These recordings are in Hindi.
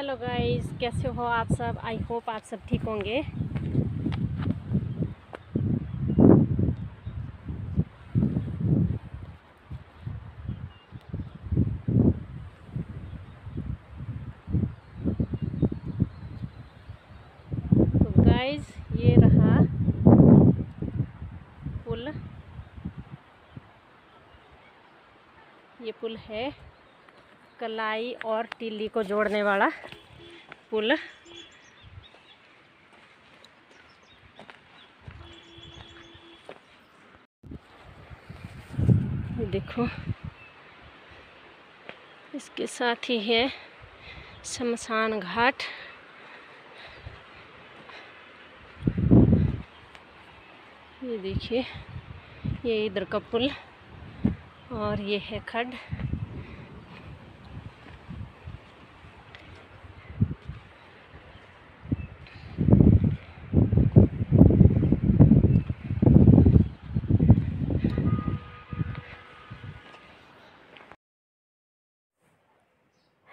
हेलो गाइस, कैसे हो आप सब। आई होप आप सब ठीक होंगे। तो गाइस, ये रहा पुल। ये पुल है कलाई और टिल्ली को जोड़ने वाला पुल। ये देखो, इसके साथ ही है शमशान घाट। ये देखिए, ये इधर का पुल और ये है खड्ड।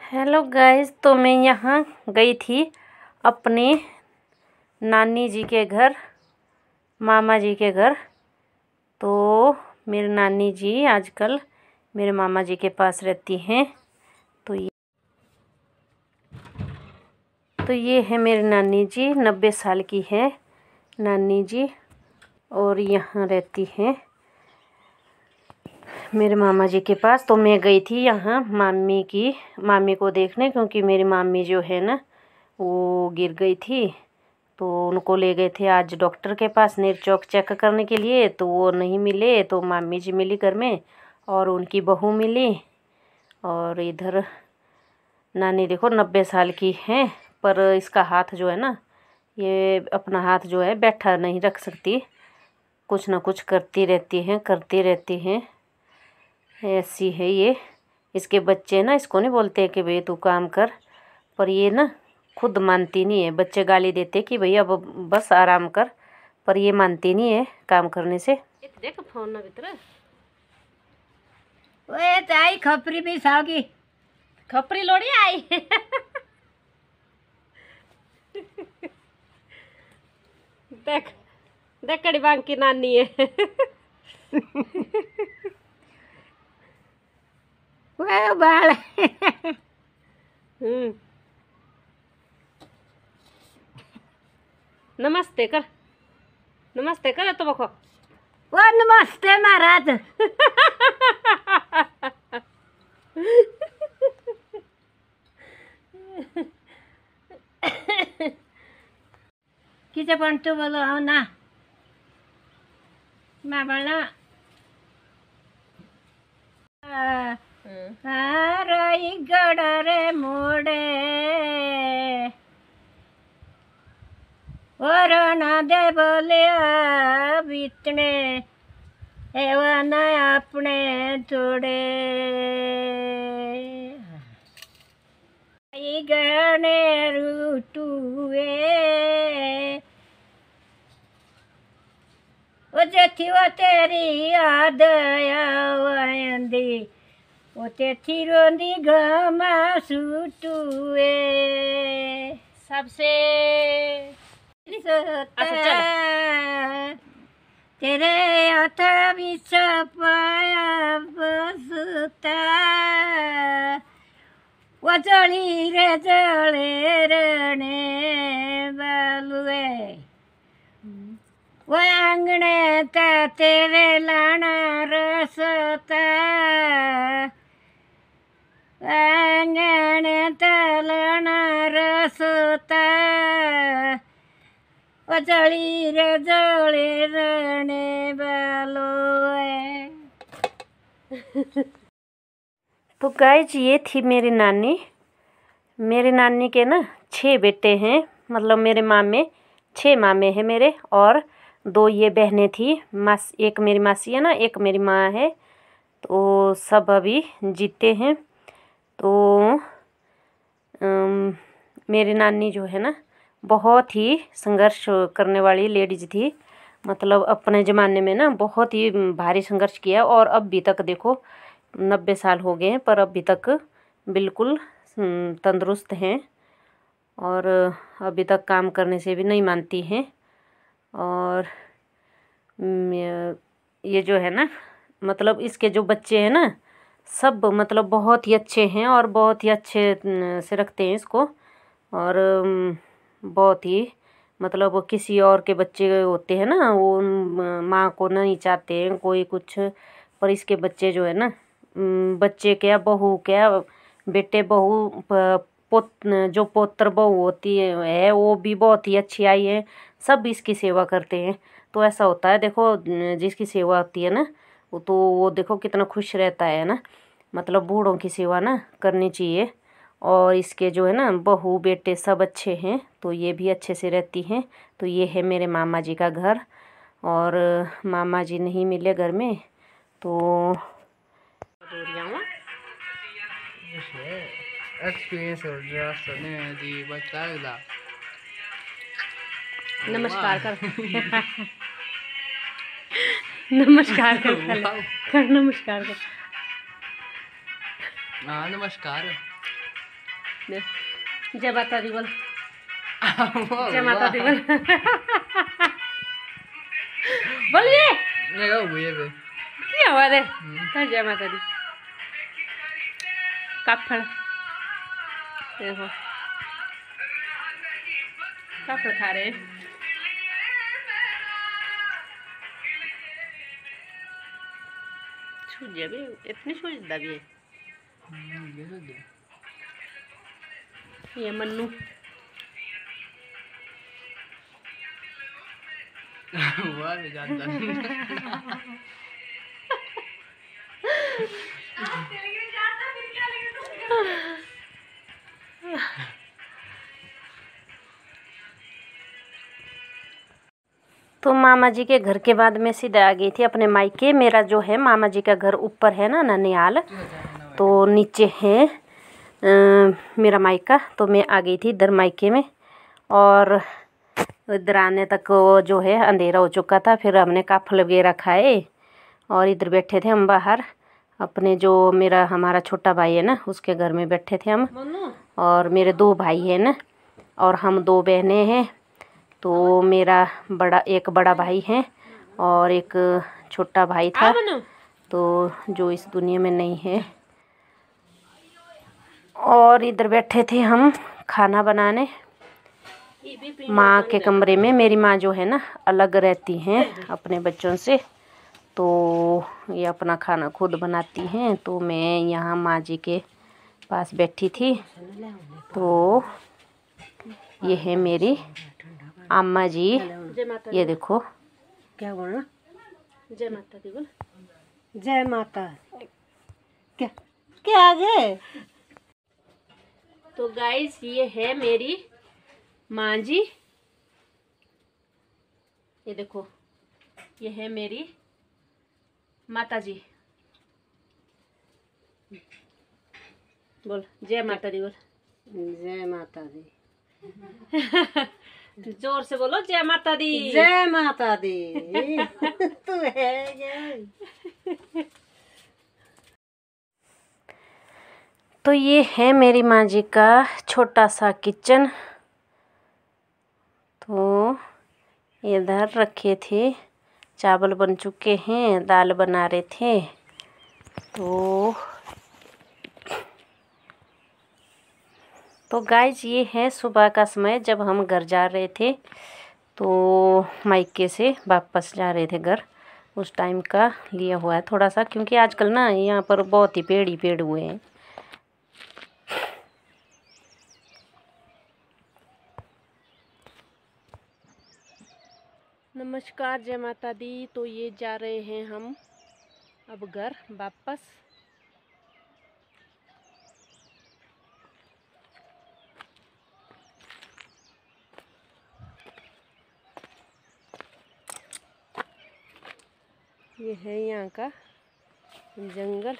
हेलो गाइस, तो मैं यहाँ गई थी अपने नानी जी के घर, मामा जी के घर। तो मेरी नानी जी आजकल मेरे मामा जी के पास रहती हैं। तो ये है मेरी नानी जी, 90 साल की है नानी जी, और यहाँ रहती हैं मेरे मामा जी के पास। तो मैं गई थी यहाँ मामी को देखने, क्योंकि मेरी मामी जो है ना वो गिर गई थी। तो उनको ले गए थे आज डॉक्टर के पास नेरचौक चेक करने के लिए। तो वो नहीं मिले, तो मामी जी मिली घर में और उनकी बहू मिली। और इधर नानी देखो 90 साल की है, पर इसका हाथ जो है ना, ये अपना हाथ जो है बैठा नहीं रख सकती, कुछ ना कुछ करती रहती हैं। ऐसी है ये। इसके बच्चे ना इसको नहीं बोलते कि भाई तू काम कर, पर ये ना खुद मानती नहीं है। बच्चे गाली देते कि भाई अब बस आराम कर, पर ये मानती नहीं है काम करने से। देख फोन ना भीतर ओए ताई खपरी भी सागी खपरी लोड़ी आई। देख देख कड़ी बांग की नानी है। ओए बाल नमस्ते कर तो बखो। ओ नमस्ते महाराज। किसे पंटू बोलो हो ना, मैं बोला रही गड़रे मोड़े और ना दे बोले बीतने एवं अपने थोड़े गणे रूटुए वो जेथी वो तेरी याद आंदी वो तेथी रोंदी घमा सूटुए सबसे तेरे हाथ विच पाया बसता वो जली रे जले रणे बालुए वो आंगणे ता तेरे लाना रसता आंगणे ता लाना रसता वो जली रे जले रणे बालुए। तो गाइज, ये थी मेरी नानी। मेरी नानी के ना 6 बेटे हैं, मतलब मेरे मामे 6 मामे हैं मेरे, और 2 ये बहनें थी। एक मेरी मासी है ना, एक मेरी माँ है। तो सब अभी जीते हैं। तो मेरी नानी जो है ना बहुत ही संघर्ष करने वाली लेडीज थी। मतलब अपने ज़माने में ना बहुत ही भारी संघर्ष किया, और अब भी तक देखो 90 साल हो गए हैं, पर अभी तक बिल्कुल तंदुरुस्त हैं। और अभी तक काम करने से भी नहीं मानती हैं। और ये जो है ना, मतलब इसके जो बच्चे हैं ना, सब मतलब बहुत ही अच्छे हैं और बहुत ही अच्छे से रखते हैं इसको। और बहुत ही मतलब किसी और के बच्चे होते हैं ना, वो माँ को नहीं चाहते हैं कोई कुछ, पर इसके बच्चे जो है ना, बच्चे क्या बहू क्या, बेटे बहू जो पोत्र बहू होती है वो भी बहुत ही अच्छी आई है। सब इसकी सेवा करते हैं। तो ऐसा होता है, देखो जिसकी सेवा होती है ना, वो देखो कितना खुश रहता है ना। मतलब बूढ़ों की सेवा ना करनी चाहिए। और इसके जो है ना बहू बेटे सब अच्छे हैं, तो ये भी अच्छे से रहती हैं। तो ये है मेरे मामा जी का घर। और मामा जी नहीं मिले घर में, तो एक्सपीरियंस हो रहा है जी, बता दा। नमस्कार कर नमस्कार कर नमस्कार कर। हाँ नमस्कार। जय माता दी बोल। जय माता दी बोल। बोलिए क्या हुआ रे? जय माता दी। काफड़ देखो, काफड़ खा रहे। सूझ भी इतनी सूझदा भी है। ये मन्नू हुआ भी जानता तो मामा जी के घर के बाद मैं सीधा आ गई थी अपने मायके। मेरा जो है मामा जी का घर ऊपर है ना ननिहाल, तो नीचे है मेरा मायका। तो मैं आ गई थी इधर मायके में। और इधर आने तक वो जो है अंधेरा हो चुका था। फिर हमने काफल वगैरह खाए और इधर बैठे थे हम बाहर। अपने जो हमारा छोटा भाई है ना, उसके घर में बैठे थे हम। और मेरे 2 भाई हैं ना, और हम 2 बहनें हैं। तो मेरा एक बड़ा भाई है और एक छोटा भाई था, तो जो इस दुनिया में नहीं है। और इधर बैठे थे हम खाना बनाने माँ के कमरे में। मेरी माँ जो है ना अलग रहती हैं अपने बच्चों से, तो ये अपना खाना खुद बनाती हैं। तो मैं यहाँ माँ जी के पास बैठी थी। तो ये है मेरी अम्मा जी। ये देखो क्या बोलना? जय माता दी बोल। जय माता। क्या क्या आगे? तो गाइस ये है मेरी माँ जी। ये देखो ये है मेरी माता जी। बोल जय माता दी बोल। जय माता दी। जोर से बोलो जय माता दी। जय माता दी। तू है क्या? तो ये है मेरी माँ जी का छोटा सा किचन। तो इधर रखे थे, चावल बन चुके हैं, दाल बना रहे थे। तो गाइज ये है सुबह का समय जब हम घर जा रहे थे। तो मायके से वापस जा रहे थे घर, उस टाइम का लिया हुआ है थोड़ा सा, क्योंकि आजकल ना यहाँ पर बहुत ही पेड़ ही पेड़ हुए हैं। नमस्कार जय माता दी। तो ये जा रहे हैं हम अब घर वापस। ये है यहाँ का जंगल।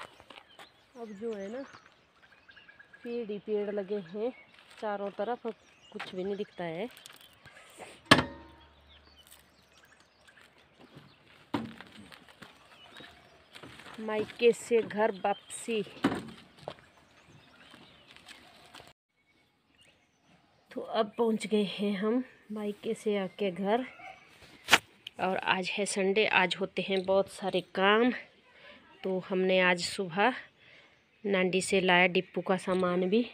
अब जो है ना पेड़ ही पेड़ लगे हैं चारों तरफ, अब कुछ भी नहीं दिखता है। मायके से घर वापसी। तो अब पहुंच गए हैं हम बाइक से आके घर। और आज है संडे, आज होते हैं बहुत सारे काम। तो हमने आज सुबह नांडी से लाया डिप्पू का सामान भी,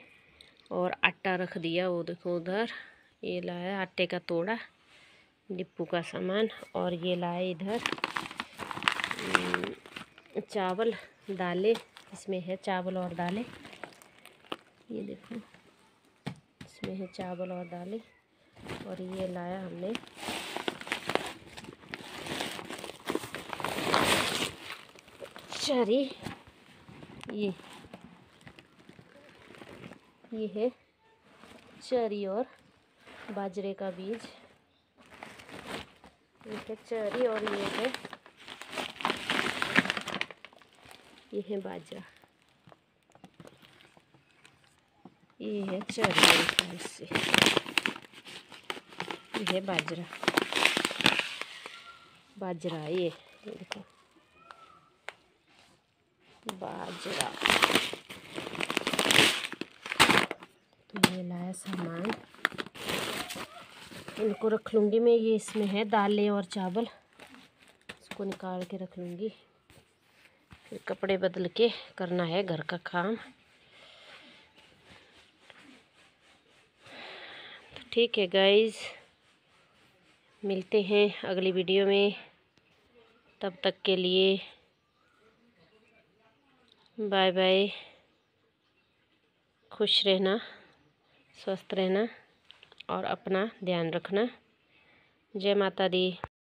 और आटा रख दिया। वो देखो उधर, ये लाया आटे का तोड़ा, डिप्पू का सामान। और ये लाए इधर चावल दालें, इसमें है चावल और दालें। ये देखो इसमें है चावल और दालें। और ये लाया हमने चरी, ये है चरी और बाजरे का बीज। ये है चरी और ये है बाजरा। ये है चरी और इससे ये है बाजरा ये देखो बाजरा। तो ये लाया सामान, इनको रख लूँगी मैं। ये इसमें है दालें और चावल, इसको निकाल के रख लूँगी। फिर कपड़े बदल के करना है घर का काम। तो ठीक है गाइज़, मिलते हैं अगली वीडियो में। तब तक के लिए बाय बाय। खुश रहना, स्वस्थ रहना और अपना ध्यान रखना। जय माता दी।